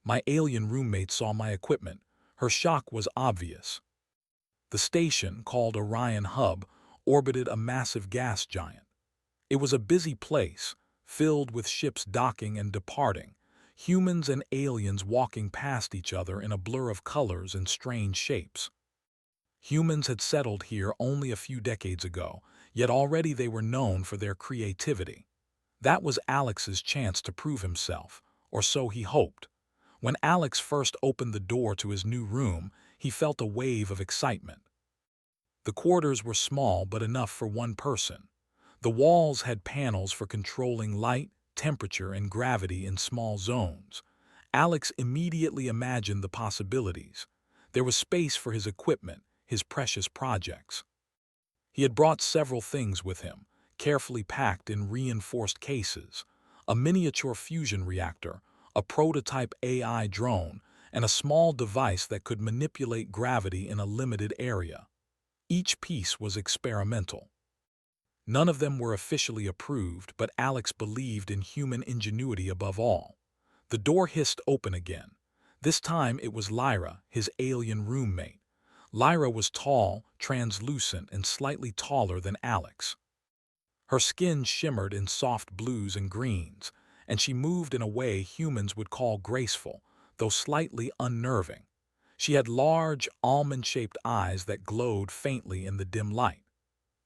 My alien roommate saw my equipment. Her shock was obvious. The station, called Orion Hub, orbited a massive gas giant. It was a busy place, filled with ships docking and departing, humans and aliens walking past each other in a blur of colors and strange shapes. Humans had settled here only a few decades ago, yet already they were known for their creativity. That was Alex's chance to prove himself, or so he hoped. When Alex first opened the door to his new room, he felt a wave of excitement. The quarters were small but enough for one person. The walls had panels for controlling light, temperature, and gravity in small zones. Alex immediately imagined the possibilities. There was space for his equipment, his precious projects. He had brought several things with him, carefully packed in reinforced cases: a miniature fusion reactor, a prototype AI drone, and a small device that could manipulate gravity in a limited area. Each piece was experimental. None of them were officially approved, but Alex believed in human ingenuity above all. The door hissed open again. This time it was Lyra, his alien roommate. Lyra was tall, translucent, and slightly taller than Alex. Her skin shimmered in soft blues and greens, and she moved in a way humans would call graceful, though slightly unnerving. She had large, almond-shaped eyes that glowed faintly in the dim light.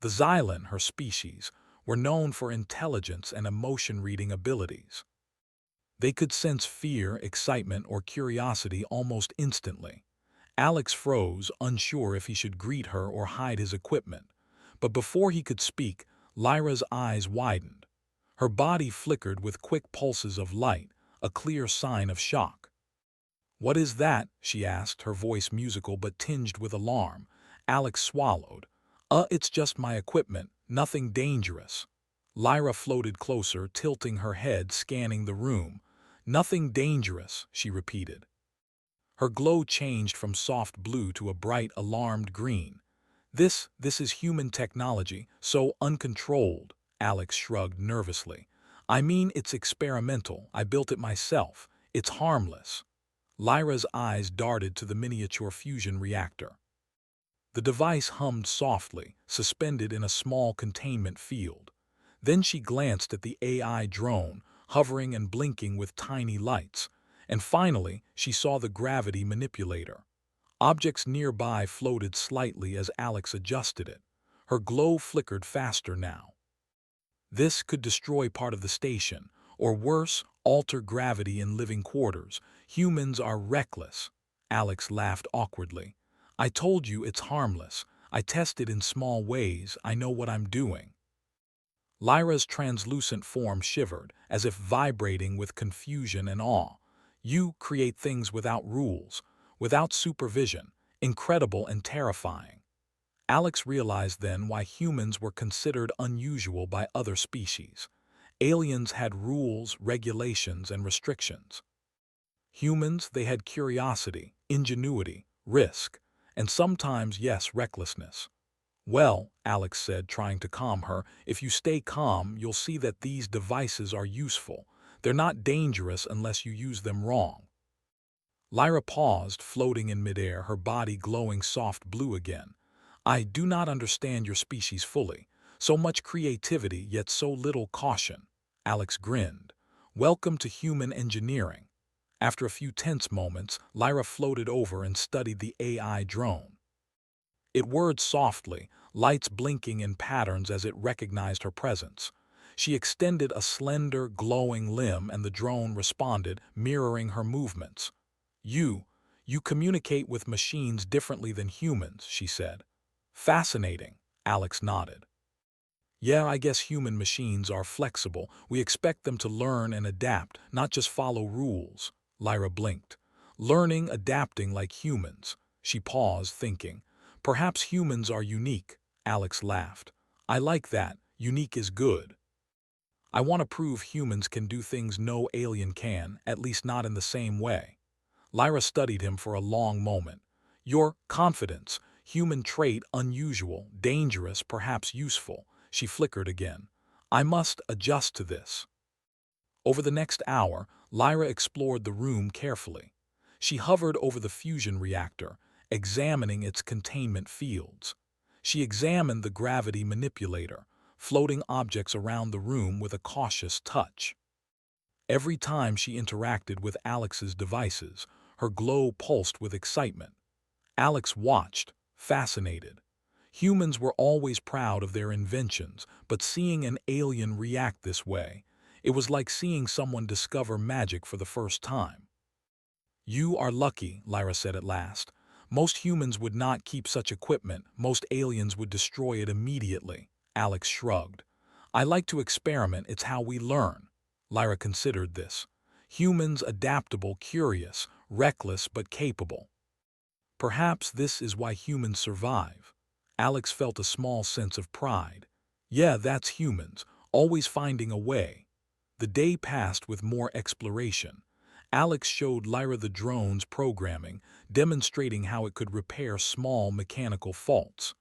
The Xylan, her species, were known for intelligence and emotion-reading abilities. They could sense fear, excitement, or curiosity almost instantly. Alex froze, unsure if he should greet her or hide his equipment. But before he could speak, Lyra's eyes widened. Her body flickered with quick pulses of light, a clear sign of shock. "What is that?" she asked, her voice musical but tinged with alarm. Alex swallowed. It's just my equipment, nothing dangerous." Lyra floated closer, tilting her head, scanning the room. "Nothing dangerous," she repeated. Her glow changed from soft blue to a bright, alarmed green. This is human technology, so uncontrolled," Alex shrugged nervously. "I mean, it's experimental. I built it myself. It's harmless." Lyra's eyes darted to the miniature fusion reactor. The device hummed softly, suspended in a small containment field. Then she glanced at the AI drone, hovering and blinking with tiny lights. And finally, she saw the gravity manipulator. Objects nearby floated slightly as Alex adjusted it. Her glow flickered faster now. This could destroy part of the station, or worse, alter gravity in living quarters. Humans are reckless. Alex laughed awkwardly. "I told you it's harmless. I tested in small ways. I know what I'm doing." Lyra's translucent form shivered, as if vibrating with confusion and awe. "You create things without rules, without supervision. Incredible and terrifying." Alex realized then why humans were considered unusual by other species. Aliens had rules, regulations, and restrictions. Humans, they had curiosity, ingenuity, risk, and sometimes, yes, recklessness. "Well," Alex said, trying to calm her, "if you stay calm, you'll see that these devices are useful. They're not dangerous unless you use them wrong." Lyra paused, floating in midair, her body glowing soft blue again. "I do not understand your species fully. So much creativity, yet so little caution." Alex grinned. "Welcome to human engineering." After a few tense moments, Lyra floated over and studied the AI drone. It whirred softly, lights blinking in patterns as it recognized her presence. She extended a slender, glowing limb and the drone responded, mirroring her movements. You communicate with machines differently than humans," she said. "Fascinating," Alex nodded. "Yeah, I guess human machines are flexible. We expect them to learn and adapt, not just follow rules." Lyra blinked. "Learning, adapting like humans." She paused, thinking. "Perhaps humans are unique." Alex laughed. "I like that. Unique is good. I want to prove humans can do things no alien can, at least not in the same way." Lyra studied him for a long moment. "Your confidence, human trait, unusual, dangerous, perhaps useful." She flickered again. "I must adjust to this." Over the next hour, Lyra explored the room carefully. She hovered over the fusion reactor, examining its containment fields. She examined the gravity manipulator, floating objects around the room with a cautious touch. Every time she interacted with Alex's devices, her glow pulsed with excitement. Alex watched, fascinated. Humans were always proud of their inventions, but seeing an alien react this way, it was like seeing someone discover magic for the first time. "You are lucky," Lyra said at last. "Most humans would not keep such equipment. Most aliens would destroy it immediately." Alex shrugged. "I like to experiment. It's how we learn." Lyra considered this. Humans adaptable, curious, reckless but capable. Perhaps this is why humans survive. Alex felt a small sense of pride. Yeah, that's humans, always finding a way. The day passed with more exploration. Alex showed Lyra the drone's programming, demonstrating how it could repair small mechanical faults.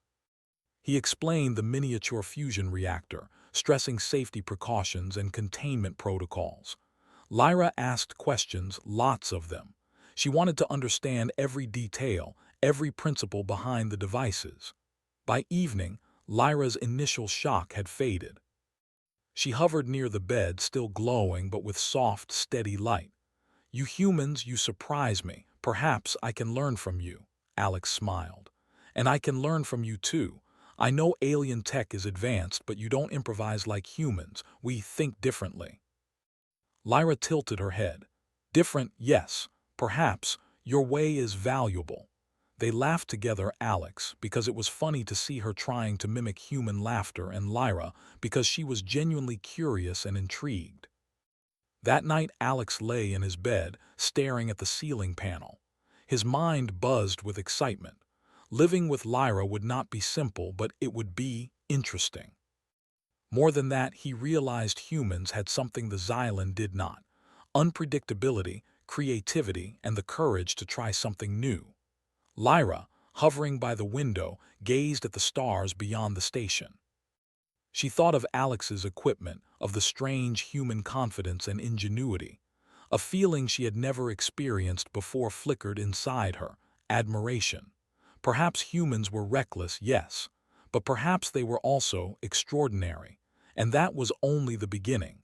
He explained the miniature fusion reactor, stressing safety precautions and containment protocols. Lyra asked questions, lots of them. She wanted to understand every detail, every principle behind the devices. By evening, Lyra's initial shock had faded. She hovered near the bed, still glowing but with soft, steady light. "You humans, you surprise me. Perhaps I can learn from you." Alex smiled. "And I can learn from you too. I know alien tech is advanced, but you don't improvise like humans. We think differently." Lyra tilted her head. "Different, yes. Perhaps. Your way is valuable." They laughed together, Alex, because it was funny to see her trying to mimic human laughter, and Lyra, because she was genuinely curious and intrigued. That night, Alex lay in his bed, staring at the ceiling panel. His mind buzzed with excitement. Living with Lyra would not be simple, but it would be interesting. More than that, he realized humans had something the Xylan did not: unpredictability, creativity, and the courage to try something new. Lyra, hovering by the window, gazed at the stars beyond the station. She thought of Alex's equipment, of the strange human confidence and ingenuity. A feeling she had never experienced before flickered inside her: admiration. Perhaps humans were reckless, yes, but perhaps they were also extraordinary, and that was only the beginning.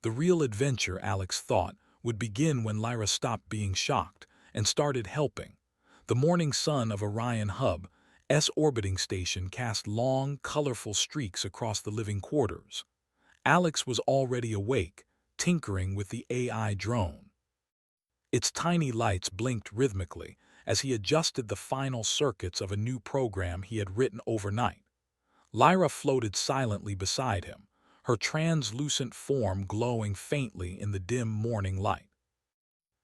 The real adventure, Alex thought, would begin when Lyra stopped being shocked and started helping. The morning sun of Orion Hub, orbiting station, cast long, colorful streaks across the living quarters. Alex was already awake, tinkering with the AI drone. Its tiny lights blinked rhythmically as he adjusted the final circuits of a new program he had written overnight. Lyra floated silently beside him, her translucent form glowing faintly in the dim morning light.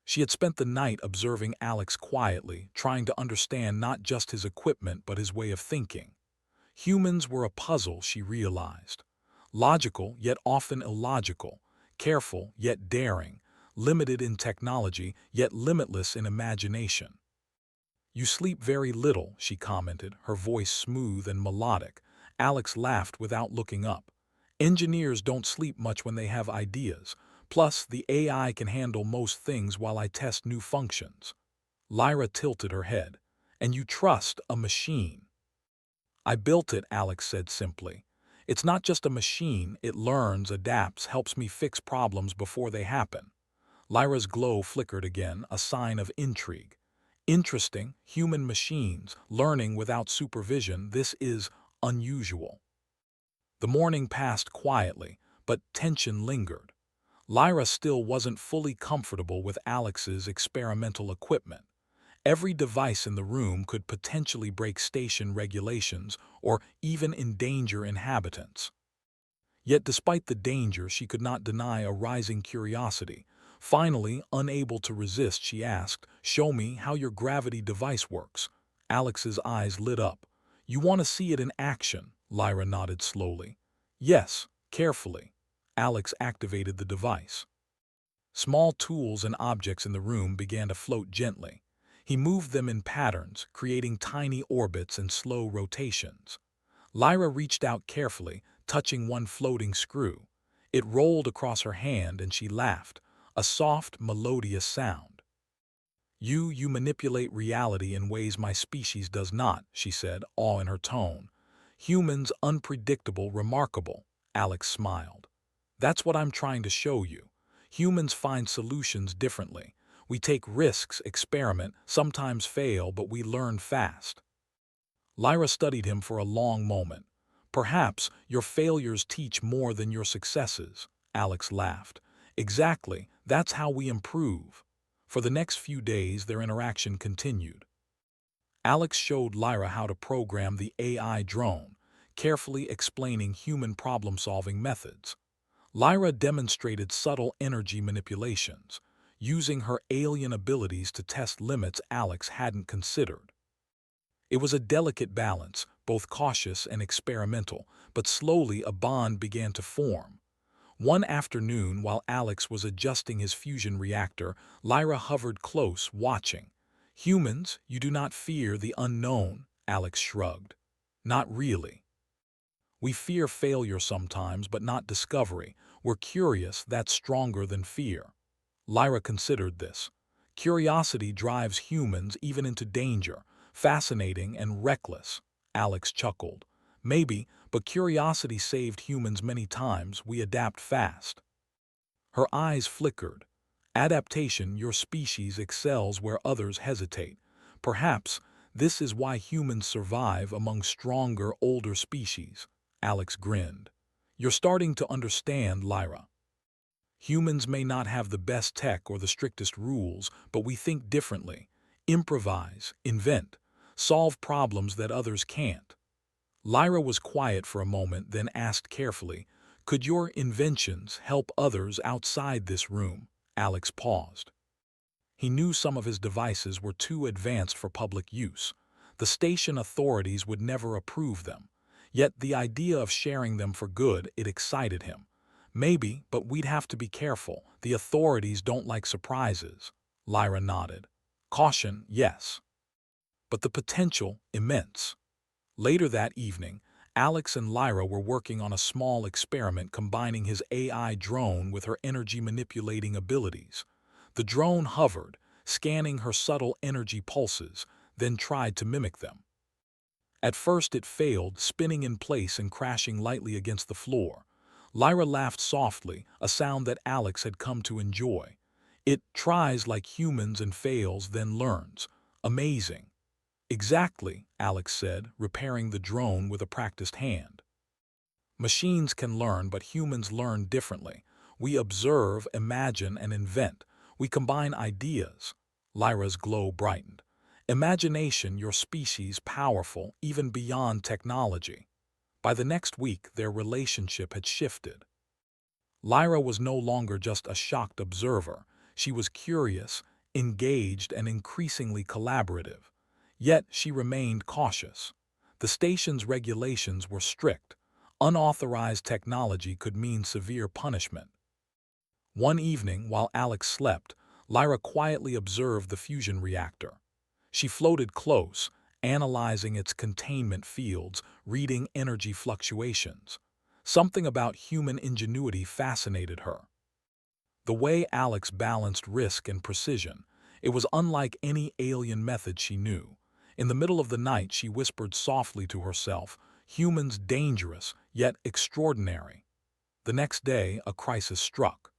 She had spent the night observing Alex quietly, trying to understand not just his equipment but his way of thinking. Humans were a puzzle, she realized. Logical, yet often illogical. Careful, yet daring. Limited in technology, yet limitless in imagination. "You sleep very little," she commented, her voice smooth and melodic. Alex laughed without looking up. "Engineers don't sleep much when they have ideas. Plus, the AI can handle most things while I test new functions." Lyra tilted her head. "And you trust a machine." "I built it," Alex said simply. "It's not just a machine. It learns, adapts, helps me fix problems before they happen." Lyra's glow flickered again, a sign of intrigue. "Interesting, human machines, learning without supervision. This is unusual." The morning passed quietly, but tension lingered. Lyra still wasn't fully comfortable with Alex's experimental equipment. Every device in the room could potentially break station regulations or even endanger inhabitants. Yet despite the danger, she could not deny a rising curiosity. Finally, unable to resist, she asked, "Show me how your gravity device works." Alex's eyes lit up. "You want to see it in action?" Lyra nodded slowly. "Yes, carefully." Alex activated the device. Small tools and objects in the room began to float gently. He moved them in patterns, creating tiny orbits and slow rotations. Lyra reached out carefully, touching one floating screw. It rolled across her hand and she laughed. a soft, melodious sound. You manipulate reality in ways my species does not, she said, awe in her tone. Humans unpredictable, remarkable, Alex smiled. That's what I'm trying to show you. Humans find solutions differently. We take risks, experiment, sometimes fail, but we learn fast. Lyra studied him for a long moment. Perhaps your failures teach more than your successes, Alex laughed. Exactly, that's how we improve. For the next few days, their interaction continued. Alex showed Lyra how to program the AI drone, carefully explaining human problem-solving methods. Lyra demonstrated subtle energy manipulations, using her alien abilities to test limits Alex hadn't considered. It was a delicate balance, both cautious and experimental, but slowly a bond began to form. One afternoon, while Alex was adjusting his fusion reactor, Lyra hovered close, watching. "Humans, you do not fear the unknown," Alex shrugged. "Not really. We fear failure sometimes, but not discovery. We're curious, that's stronger than fear." Lyra considered this. Curiosity drives humans even into danger, fascinating and reckless. Alex chuckled. Maybe, but curiosity saved humans many times. We adapt fast. Her eyes flickered. Adaptation, your species excels where others hesitate. Perhaps this is why humans survive among stronger, older species. Alex grinned. You're starting to understand, Lyra. Humans may not have the best tech or the strictest rules, but we think differently. Improvise, invent, solve problems that others can't. Lyra was quiet for a moment, then asked carefully, "Could your inventions help others outside this room?" Alex paused. He knew some of his devices were too advanced for public use. The station authorities would never approve them. Yet the idea of sharing them for good, it excited him. Maybe, but we'd have to be careful. The authorities don't like surprises. Lyra nodded. Caution, yes. But the potential, immense. Later that evening, Alex and Lyra were working on a small experiment combining his AI drone with her energy-manipulating abilities. The drone hovered, scanning her subtle energy pulses, then tried to mimic them. At first it failed, spinning in place and crashing lightly against the floor. Lyra laughed softly, a sound that Alex had come to enjoy. It tries like humans and fails, then learns. Amazing. Exactly, Alex said, repairing the drone with a practiced hand. Machines can learn, but humans learn differently. We observe, imagine, and invent. We combine ideas. Lyra's glow brightened. Imagination, your species, powerful, even beyond technology. By the next week, their relationship had shifted. Lyra was no longer just a shocked observer. She was curious, engaged, and increasingly collaborative. Yet she remained cautious. The station's regulations were strict. Unauthorized technology could mean severe punishment. One evening, while Alex slept, Lyra quietly observed the fusion reactor. She floated close, analyzing its containment fields, reading energy fluctuations. Something about human ingenuity fascinated her. The way Alex balanced risk and precision, it was unlike any alien method she knew. In the middle of the night, she whispered softly to herself, "Humans dangerous, yet extraordinary." The next day, a crisis struck.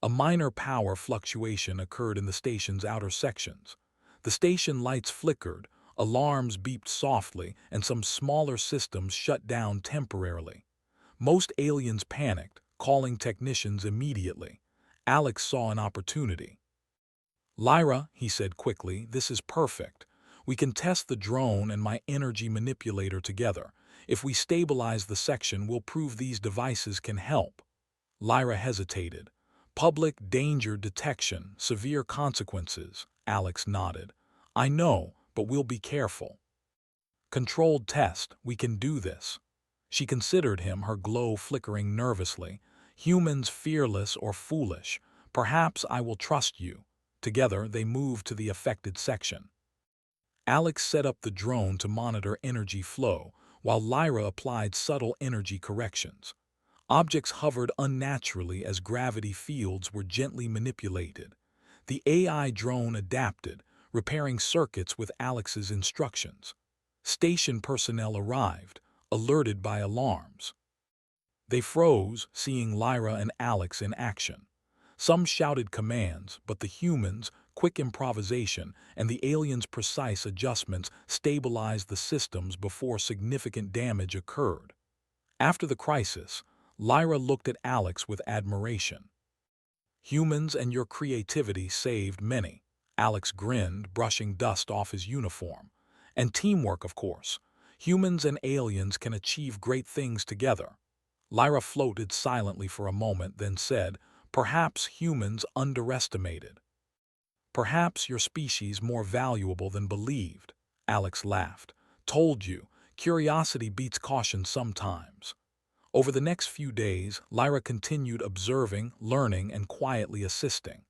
A minor power fluctuation occurred in the station's outer sections. The station lights flickered, alarms beeped softly, and some smaller systems shut down temporarily. Most aliens panicked, calling technicians immediately. Alex saw an opportunity. "Lyra," he said quickly, "this is perfect. We can test the drone and my energy manipulator together. If we stabilize the section, we'll prove these devices can help." Lyra hesitated. "Public danger detection, severe consequences," Alex nodded. "I know, but we'll be careful." "Controlled test, we can do this." She considered him, her glow flickering nervously. "Humans fearless or foolish. Perhaps I will trust you." Together, they moved to the affected section. Alex set up the drone to monitor energy flow, while Lyra applied subtle energy corrections. Objects hovered unnaturally as gravity fields were gently manipulated. The AI drone adapted, repairing circuits with Alex's instructions. Station personnel arrived, alerted by alarms. They froze, seeing Lyra and Alex in action. Some shouted commands, but the humans' quick improvisation and the aliens' precise adjustments stabilized the systems before significant damage occurred. After the crisis, Lyra looked at Alex with admiration. "Humans and your creativity saved many." Alex grinned, brushing dust off his uniform. "And teamwork, of course. Humans and aliens can achieve great things together." Lyra floated silently for a moment, then said, "Perhaps humans underestimated. Perhaps your species more valuable than believed." Alex laughed. "Told you, curiosity beats caution sometimes." Over the next few days, Lyra continued observing, learning, and quietly assisting.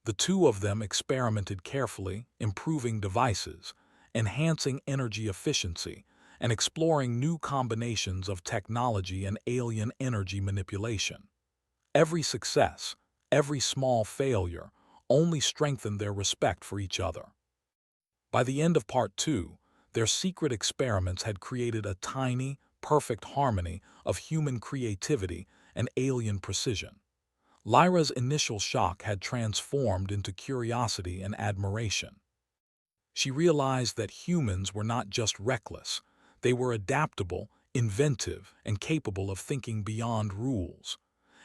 The two of them experimented carefully, improving devices, enhancing energy efficiency, and exploring new combinations of technology and alien energy manipulation. Every success, every small failure, only strengthened their respect for each other. By the end of Part 2, their secret experiments had created a tiny, perfect harmony of human creativity and alien precision. Lyra's initial shock had transformed into curiosity and admiration. She realized that humans were not just reckless, they were adaptable, inventive, and capable of thinking beyond rules.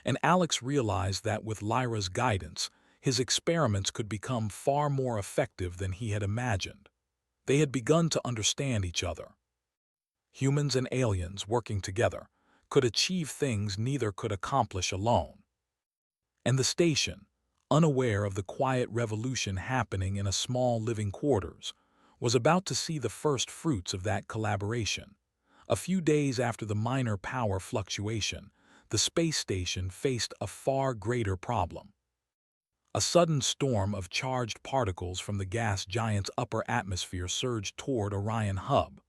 And Alex realized that with Lyra's guidance, his experiments could become far more effective than he had imagined. They had begun to understand each other. Humans and aliens working together could achieve things neither could accomplish alone. And the station, unaware of the quiet revolution happening in a small living quarters, was about to see the first fruits of that collaboration. A few days after the minor power fluctuation, the space station faced a far greater problem. A sudden storm of charged particles from the gas giant's upper atmosphere surged toward Orion Hub.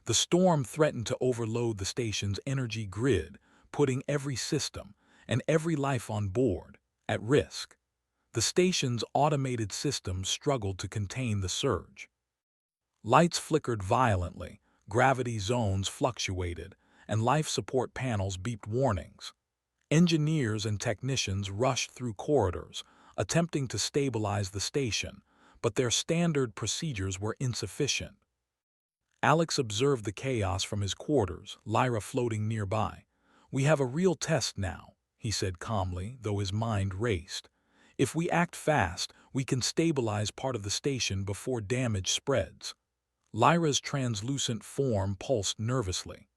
The storm threatened to overload the station's energy grid, putting every system and every life on board at risk. The station's automated systems struggled to contain the surge. Lights flickered violently, gravity zones fluctuated, and life support panels beeped warnings. Engineers and technicians rushed through corridors, attempting to stabilize the station, but their standard procedures were insufficient. Alex observed the chaos from his quarters, Lyra floating nearby. "We have a real test now," he said calmly, though his mind raced. "If we act fast, we can stabilize part of the station before damage spreads." Lyra's translucent form pulsed nervously.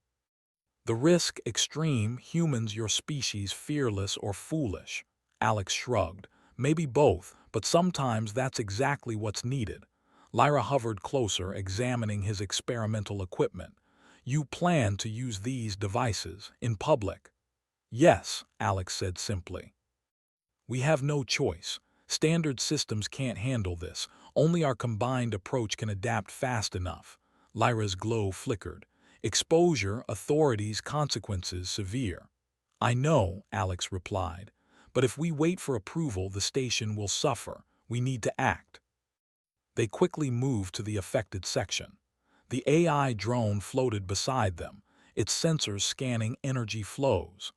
"The risk extreme, humans your species fearless or foolish." Alex shrugged. "Maybe both, but sometimes that's exactly what's needed." Lyra hovered closer, examining his experimental equipment. "You plan to use these devices in public?" "Yes," Alex said simply. "We have no choice. Standard systems can't handle this. Only our combined approach can adapt fast enough." Lyra's glow flickered. "Exposure, authorities, consequences severe." "I know," Alex replied. "But if we wait for approval, the station will suffer. We need to act." They quickly moved to the affected section. The AI drone floated beside them, its sensors scanning energy flows.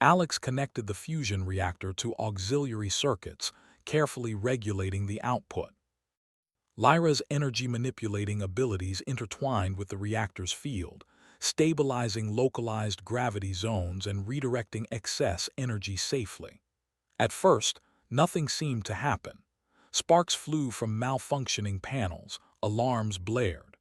Alex connected the fusion reactor to auxiliary circuits, carefully regulating the output. Lyra's energy manipulating abilities intertwined with the reactor's field, stabilizing localized gravity zones and redirecting excess energy safely. At first, nothing seemed to happen. Sparks flew from malfunctioning panels, alarms blared.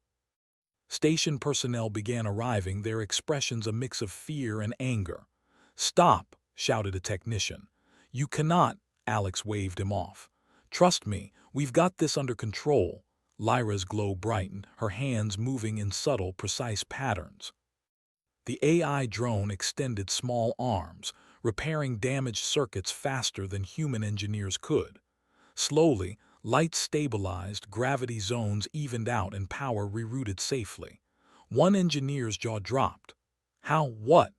Station personnel began arriving, their expressions a mix of fear and anger. "Stop!" shouted a technician. "You cannot," Alex waved him off. "Trust me, we've got this under control." Lyra's glow brightened, her hands moving in subtle, precise patterns. The AI drone extended small arms, repairing damaged circuits faster than human engineers could. Slowly, lights stabilized, gravity zones evened out, and power rerouted safely. One engineer's jaw dropped. "How? What?"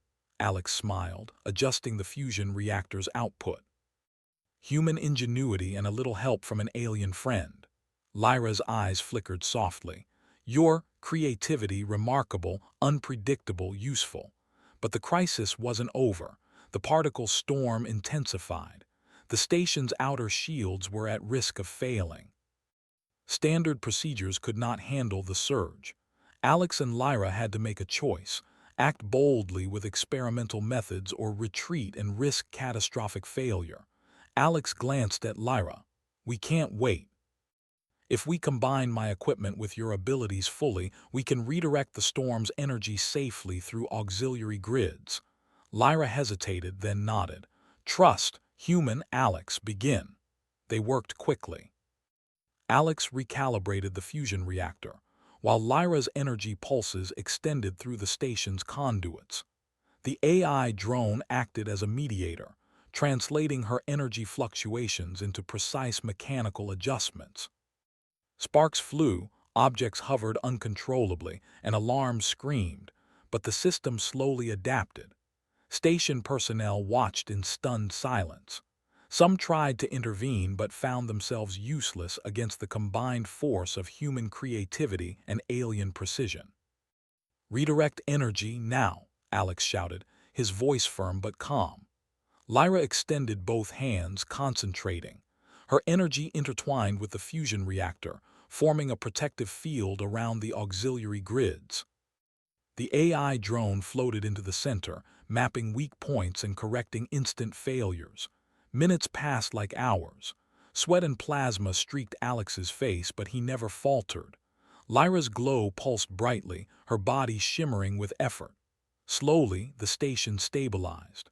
Alex smiled, adjusting the fusion reactor's output. Human ingenuity and a little help from an alien friend. Lyra's eyes flickered softly. Your creativity remarkable, unpredictable, useful. But the crisis wasn't over. The particle storm intensified. The station's outer shields were at risk of failing. Standard procedures could not handle the surge. Alex and Lyra had to make a choice: act boldly with experimental methods or retreat and risk catastrophic failure. Alex glanced at Lyra. We can't wait. If we combine my equipment with your abilities fully, we can redirect the storm's energy safely through auxiliary grids. Lyra hesitated, then nodded. Trust, human, Alex, begin. They worked quickly. Alex recalibrated the fusion reactor, while Lyra's energy pulses extended through the station's conduits. The AI drone acted as a mediator, translating her energy fluctuations into precise mechanical adjustments. Sparks flew, objects hovered uncontrollably, and alarms screamed, but the system slowly adapted. Station personnel watched in stunned silence. Some tried to intervene but found themselves useless against the combined force of human creativity and alien precision. Redirect energy now, Alex shouted, his voice firm but calm. Lyra extended both hands, concentrating. Her energy intertwined with the fusion reactor, forming a protective field around the auxiliary grids. The AI drone floated into the center, mapping weak points and correcting instant failures. Minutes passed like hours. Sweat and plasma streaked Alex's face, but he never faltered. Lyra's glow pulsed brightly, her body shimmering with effort. Slowly, the station stabilized.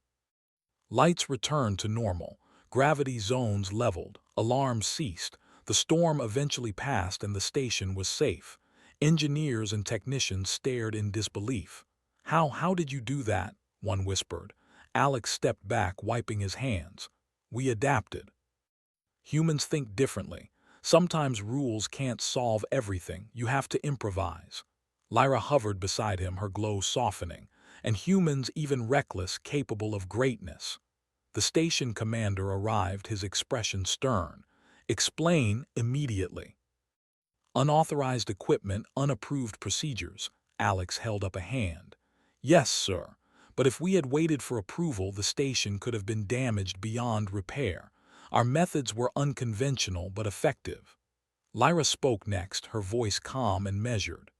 Lights returned to normal, gravity zones leveled, alarms ceased, the storm eventually passed and the station was safe. Engineers and technicians stared in disbelief. How did you do that?" one whispered. Alex stepped back, wiping his hands. "We adapted. Humans think differently. Sometimes rules can't solve everything. You have to improvise." Lyra hovered beside him, her glow softening. "And humans, even reckless, capable of greatness." The station commander arrived, his expression stern. "Explain immediately." "Unauthorized equipment, unapproved procedures." Alex held up a hand. "Yes, sir. But if we had waited for approval, the station could have been damaged beyond repair. Our methods were unconventional but effective." Lyra spoke next, her voice calm and measured.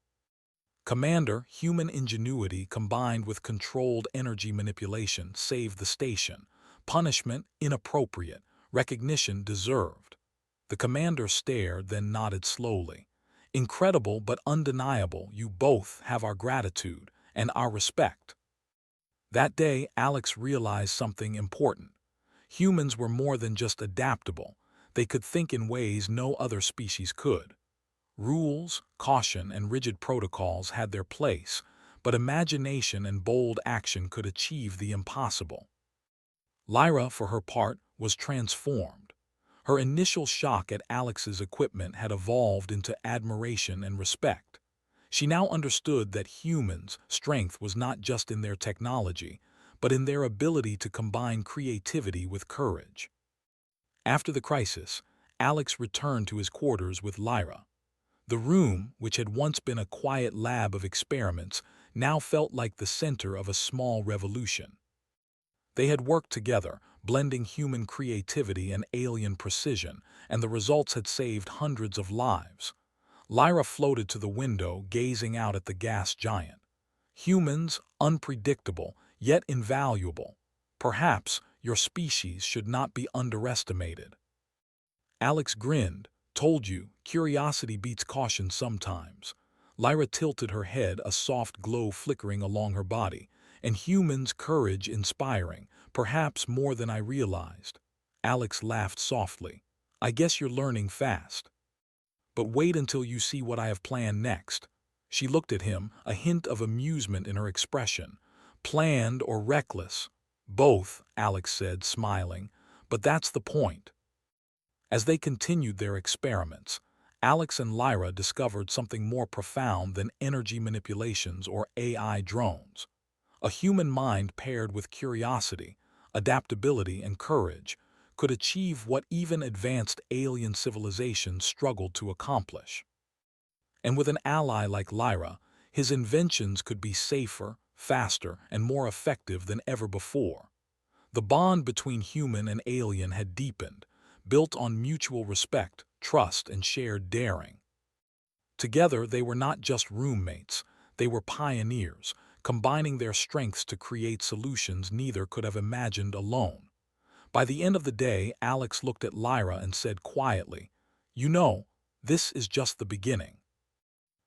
"Commander, human ingenuity combined with controlled energy manipulation saved the station. Punishment inappropriate, recognition deserved." The commander stared, then nodded slowly. "Incredible but undeniable. You both have our gratitude and our respect." That day, Alex realized something important. Humans were more than just adaptable. They could think in ways no other species could. Rules, caution, and rigid protocols had their place, but imagination and bold action could achieve the impossible. Lyra, for her part, was transformed. Her initial shock at Alex's equipment had evolved into admiration and respect. She now understood that humans' strength was not just in their technology, but in their ability to combine creativity with courage. After the crisis, Alex returned to his quarters with Lyra. The room, which had once been a quiet lab of experiments, now felt like the center of a small revolution. They had worked together, blending human creativity and alien precision, and the results had saved hundreds of lives. Lyra floated to the window, gazing out at the gas giant. "Humans, unpredictable, yet invaluable. Perhaps your species should not be underestimated." Alex grinned. "Told you, curiosity beats caution sometimes." Lyra tilted her head, a soft glow flickering along her body. "And humans' courage inspiring, perhaps more than I realized." Alex laughed softly. "I guess you're learning fast. But wait until you see what I have planned next." She looked at him, a hint of amusement in her expression. "Planned or reckless?" "Both," Alex said, smiling. "But that's the point." As they continued their experiments, Alex and Lyra discovered something more profound than energy manipulations or AI drones. A human mind paired with curiosity, adaptability, and courage could achieve what even advanced alien civilizations struggled to accomplish. And with an ally like Lyra, his inventions could be safer, faster, and more effective than ever before. The bond between human and alien had deepened, built on mutual respect, trust, and shared daring. Together, they were not just roommates, they were pioneers, combining their strengths to create solutions neither could have imagined alone. By the end of the day, Alex looked at Lyra and said quietly, "You know, this is just the beginning.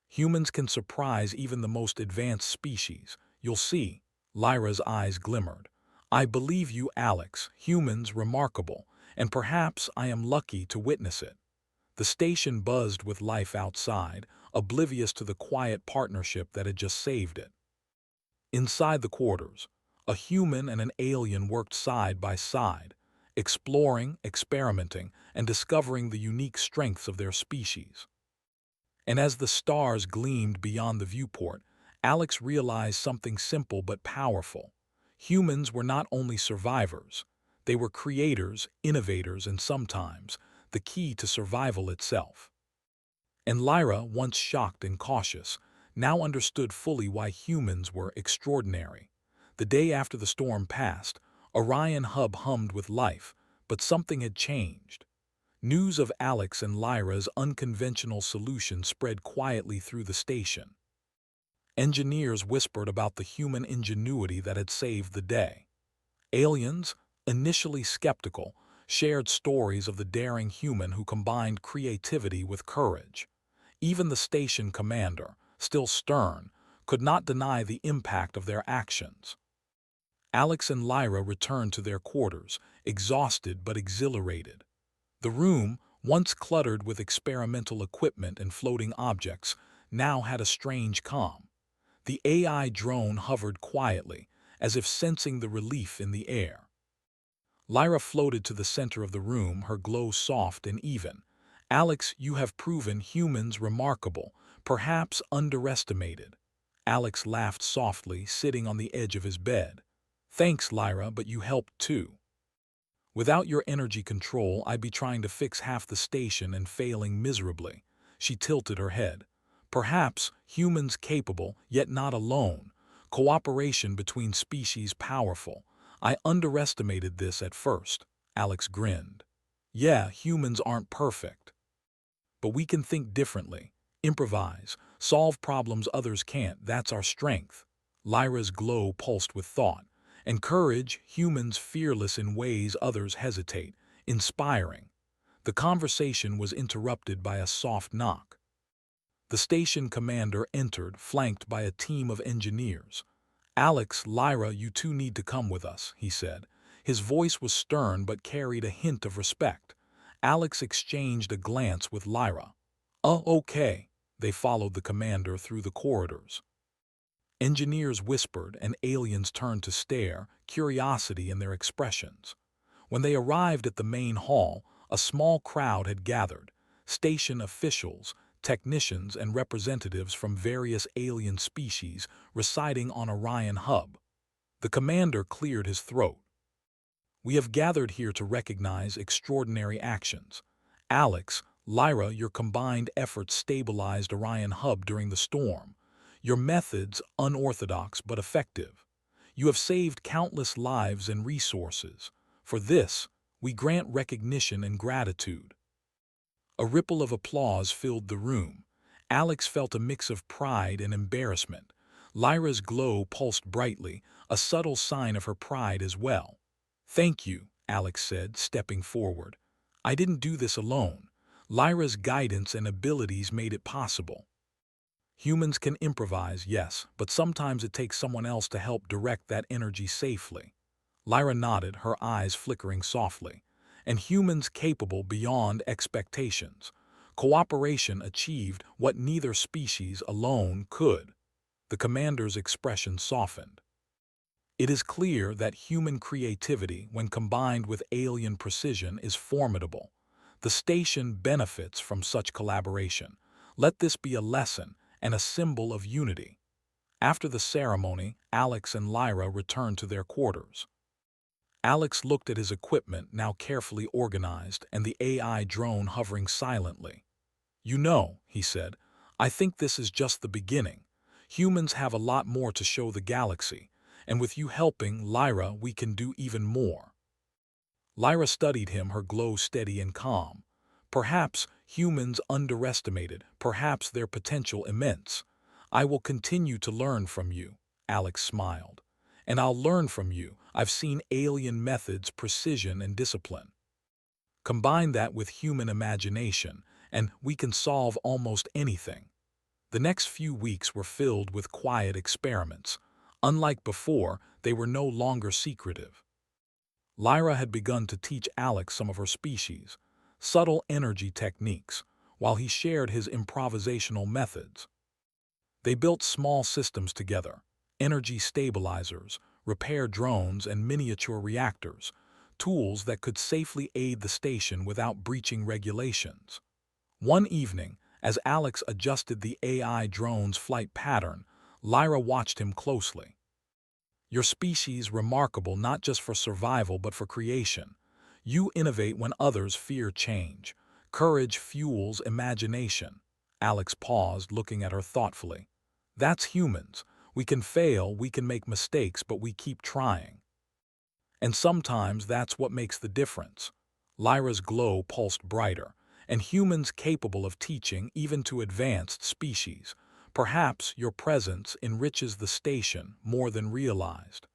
Humans can surprise even the most advanced species. You'll see." Lyra's eyes glimmered. "I believe you, Alex. Humans remarkable, and perhaps I am lucky to witness it." The station buzzed with life outside, oblivious to the quiet partnership that had just saved it. Inside the quarters, a human and an alien worked side by side, exploring, experimenting, and discovering the unique strengths of their species. And as the stars gleamed beyond the viewport, Alex realized something simple but powerful. Humans were not only survivors, they were creators, innovators, and sometimes the key to survival itself. And Lyra, once shocked and cautious, now understood fully why humans were extraordinary. The day after the storm passed, Orion Hub hummed with life, but something had changed. News of Alex and Lyra's unconventional solution spread quietly through the station. Engineers whispered about the human ingenuity that had saved the day. Aliens, initially skeptical, shared stories of the daring human who combined creativity with courage. Even the station commander, still stern, could not deny the impact of their actions. Alex and Lyra returned to their quarters, exhausted but exhilarated. The room, once cluttered with experimental equipment and floating objects, now had a strange calm. The AI drone hovered quietly, as if sensing the relief in the air. Lyra floated to the center of the room, her glow soft and even. "Alex, you have proven humans remarkable, perhaps underestimated." Alex laughed softly, sitting on the edge of his bed. "Thanks, Lyra, but you helped too. Without your energy control, I'd be trying to fix half the station and failing miserably." She tilted her head. "Perhaps humans capable, yet not alone. Cooperation between species powerful. I underestimated this at first." Alex grinned. "Yeah, humans aren't perfect. But we can think differently, improvise, solve problems others can't. That's our strength." Lyra's glow pulsed with thought. "And courage, humans fearless in ways others hesitate, inspiring." The conversation was interrupted by a soft knock. The station commander entered, flanked by a team of engineers. "Alex, Lyra, you two need to come with us," he said. His voice was stern but carried a hint of respect. Alex exchanged a glance with Lyra. "Oh, okay." They followed the commander through the corridors. Engineers whispered and aliens turned to stare, curiosity in their expressions. When they arrived at the main hall, a small crowd had gathered. Station officials, technicians, and representatives from various alien species residing on Orion Hub. The commander cleared his throat. "We have gathered here to recognize extraordinary actions. Alex, Lyra, your combined efforts stabilized Orion Hub during the storm. Your methods, unorthodox but effective. You have saved countless lives and resources. For this, we grant recognition and gratitude." A ripple of applause filled the room. Alex felt a mix of pride and embarrassment. Lyra's glow pulsed brightly, a subtle sign of her pride as well. "Thank you," Alex said, stepping forward. "I didn't do this alone. Lyra's guidance and abilities made it possible." Humans can improvise, yes, but sometimes it takes someone else to help direct that energy safely. Lyra nodded, her eyes flickering softly. "And humans capable beyond expectations. Cooperation achieved what neither species alone could." The commander's expression softened. "It is clear that human creativity, when combined with alien precision, is formidable. The station benefits from such collaboration. Let this be a lesson and a symbol of unity." After the ceremony, Alex and Lyra returned to their quarters. Alex looked at his equipment, now carefully organized, and the AI drone hovering silently. "You know," he said, "I think this is just the beginning. Humans have a lot more to show the galaxy, and with you helping, Lyra, we can do even more." Lyra studied him, her glow steady and calm. "Perhaps humans underestimated, perhaps their potential immense. I will continue to learn from you," Alex smiled. "And I'll learn from you. I've seen alien methods, precision, and discipline. Combine that with human imagination, and we can solve almost anything." The next few weeks were filled with quiet experiments. Unlike before, they were no longer secretive. Lyra had begun to teach Alex some of her species, subtle energy techniques, while he shared his improvisational methods. They built small systems together, energy stabilizers, repair drones, and miniature reactors, tools that could safely aid the station without breaching regulations. One evening, as Alex adjusted the AI drone's flight pattern, Lyra watched him closely. "Your species remarkable not just for survival but for creation. You innovate when others fear change. Courage fuels imagination." Alex paused, looking at her thoughtfully. "That's humans. We can fail, we can make mistakes, but we keep trying. And sometimes that's what makes the difference." Lyra's glow pulsed brighter. "And humans capable of teaching even to advanced species. Perhaps your presence enriches the station more than realized."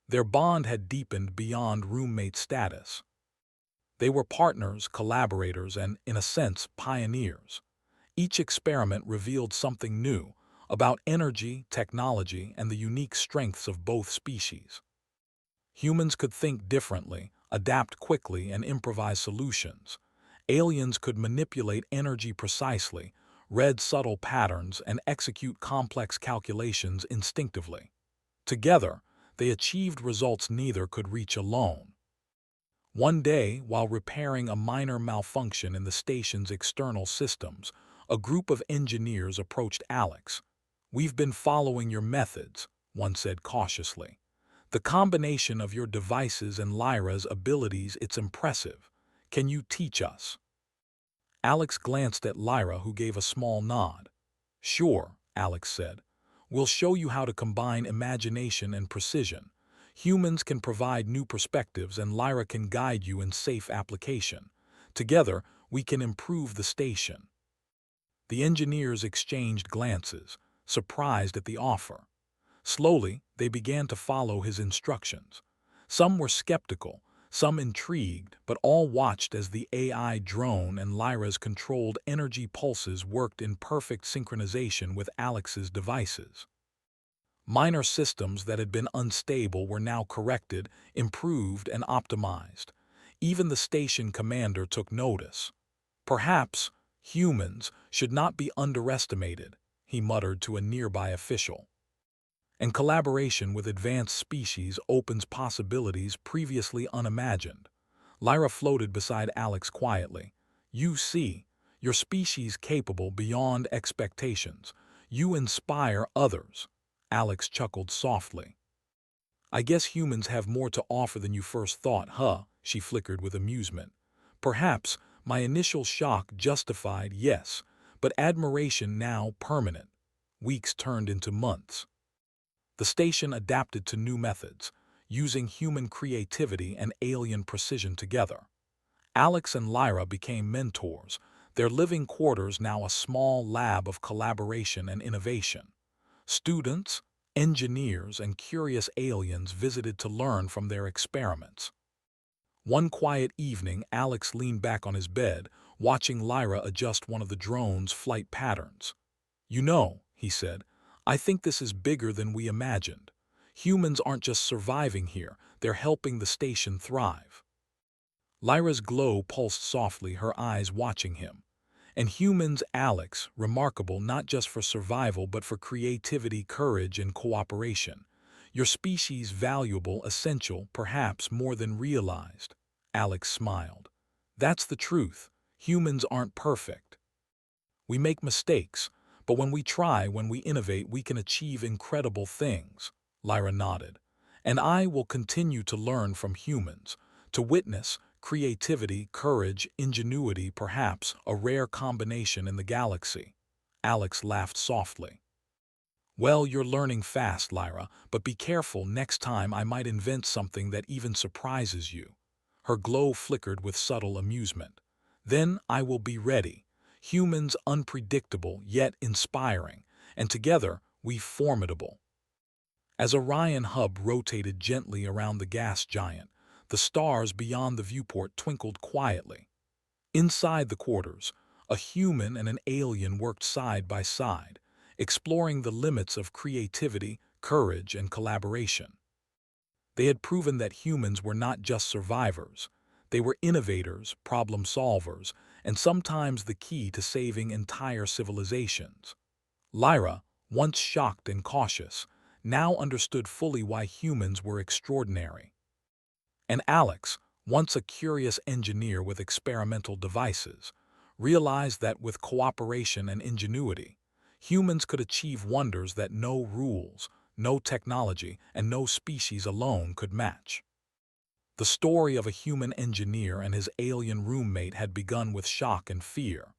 Their bond had deepened beyond roommate status. They were partners, collaborators, and, in a sense, pioneers. Each experiment revealed something new about energy, technology, and the unique strengths of both species. Humans could think differently, adapt quickly, and improvise solutions. Aliens could manipulate energy precisely, read subtle patterns, and execute complex calculations instinctively. Together, they achieved results neither could reach alone. One day, while repairing a minor malfunction in the station's external systems, a group of engineers approached Alex. "We've been following your methods," one said cautiously. "The combination of your devices and Lyra's abilities, it's impressive. Can you teach us?" Alex glanced at Lyra, who gave a small nod. "Sure," Alex said. "We'll show you how to combine imagination and precision. Humans can provide new perspectives, and Lyra can guide you in safe application. Together, we can improve the station." The engineers exchanged glances, surprised at the offer. Slowly, they began to follow his instructions. Some were skeptical, some intrigued, but all watched as the AI drone and Lyra's controlled energy pulses worked in perfect synchronization with Alex's devices. Minor systems that had been unstable were now corrected, improved, and optimized. Even the station commander took notice. "Perhaps humans should not be underestimated," he muttered to a nearby official. "And collaboration with advanced species opens possibilities previously unimagined." Lyra floated beside Alex quietly. "You see, your species capable beyond expectations. You inspire others." Alex chuckled softly. "I guess humans have more to offer than you first thought, huh?" She flickered with amusement. "Perhaps my initial shock justified, yes, but admiration now permanent." Weeks turned into months. The station adapted to new methods, using human creativity and alien precision together. Alex and Lyra became mentors, their living quarters now a small lab of collaboration and innovation. Students, engineers, and curious aliens visited to learn from their experiments. One quiet evening, Alex leaned back on his bed, watching Lyra adjust one of the drone's flight patterns. "You know," he said, "I think this is bigger than we imagined. Humans aren't just surviving here, they're helping the station thrive." Lyra's glow pulsed softly, her eyes watching him. "And humans, Alex, remarkable not just for survival but for creativity, courage, and cooperation. Your species valuable, essential, perhaps more than realized." Alex smiled. "That's the truth. Humans aren't perfect. We make mistakes, But when we try, when we innovate, we can achieve incredible things. Lyra nodded. And I will continue to learn from humans, to witness creativity, courage, ingenuity, perhaps a rare combination in the galaxy. Alex laughed softly. Well, you're learning fast, Lyra, but be careful next time. I might invent something that even surprises you. Her glow flickered with subtle amusement. Then I will be ready. Humans unpredictable yet inspiring, and together we formidable. As Orion Hub rotated gently around the gas giant, the stars beyond the viewport twinkled quietly. Inside the quarters, a human and an alien worked side by side, exploring the limits of creativity, courage, and collaboration. They had proven that humans were not just survivors. They were innovators, problem solvers, and sometimes the key to saving entire civilizations. Lyra, once shocked and cautious, now understood fully why humans were extraordinary. And Alex, once a curious engineer with experimental devices, realized that with cooperation and ingenuity, humans could achieve wonders that no rules, no technology, and no species alone could match. The story of a human engineer and his alien roommate had begun with shock and fear,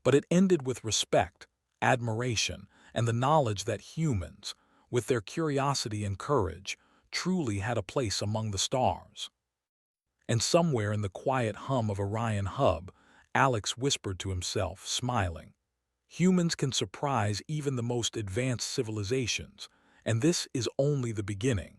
but it ended with respect, admiration, and the knowledge that humans, with their curiosity and courage, truly had a place among the stars. And somewhere in the quiet hum of Orion Hub, Alex whispered to himself, smiling, "Humans can surprise even the most advanced civilizations, and this is only the beginning."